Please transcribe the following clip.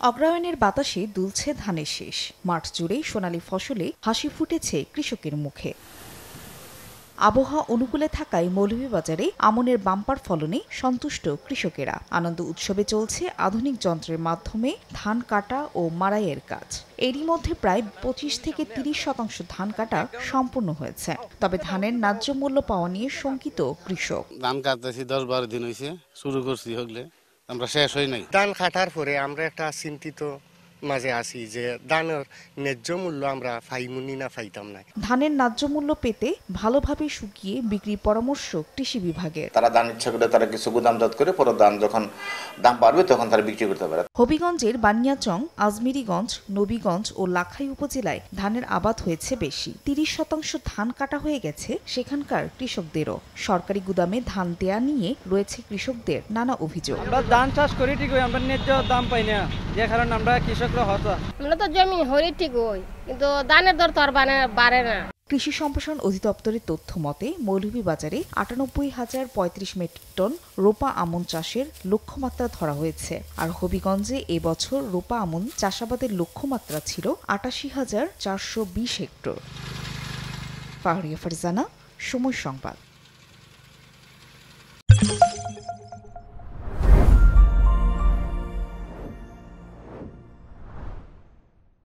অগ্রহায়ণের বাতাসে দুলছে ধানের শীষ। মাঠ জুড়ে সোনালী ফসলে হাসি ফুটেছে কৃষকের মুখে। আবহাওয়া অনুকূলে থাকায় মৌলভীবাজারে আমনের বাম্পার ফলনে সন্তুষ্ট কৃষকেরা। আনন্দ উৎসবে চলছে আধুনিক যন্ত্রের মাধ্যমে ধান কাটা ও মাড়াইয়ের কাজ। এরই মধ্যে প্রায় 25 থেকে 30% ধান কাটা সম্পূর্ণ হয়েছে। তবে ধানের ন্যায্য মূল্য পাওয়া নিয়ে শঙ্কিত কৃষক। ধান কাটতেছি 10-12 দিন হয়েছে, শুরু করছি হলে আমরা শেষ হই নাই। ধান কাটার পরে আমরা একটা চিন্তিত মাঝে আছি যে ধানের ন্যায্য মূল্য আমরা পাইমুনি না পাইতাম না। ধানের ন্যায্য মূল্য পেতে ভালোভাবে শুকিয়ে বিক্রির পরামর্শ কৃষি বিভাগের। তারা ধান ইচ্ছা করে তারা কিছু গুদামজাত করে পরে ধান যখন দাম বাড়বে তখন তারা বিক্রি করতে পারে। হবিগঞ্জের বানিয়াচং, আজমিরিগঞ্জ, নবীগঞ্জ ও লাখাই উপজেলায় ধানের আবাদ হয়েছে বেশি। 30% ধান কাটা হয়ে গেছে সেখানকার কৃষকদেরও। সরকারি গুদামে ধান দেয়া নিয়ে রয়েছে কৃষকদের নানা অভিযোগ। আমরা ধান চাষ করি ঠিক হই, আমরা ন্যায্য দাম পাই না, যে কারণে আমরা কৃষকরা হতাশ। আমরা তো জমি হরি ঠিক হই, কিন্তু ধানের দর তো আর বাড়ে না। কৃষি সম্প্রসারণ অধিদপ্তরের তথ্য মতে মৌলভীবাজারে 98,035 মেট্রিক টন রোপা আমন চাষের লক্ষ্যমাত্রা ধরা হয়েছে। আর হবিগঞ্জে এবছর রোপা আমন চাষাবাদের লক্ষ্যমাত্রা ছিল 88,420 হেক্টর। ফাহরিয়া ফারজানা, সময় সংবাদ।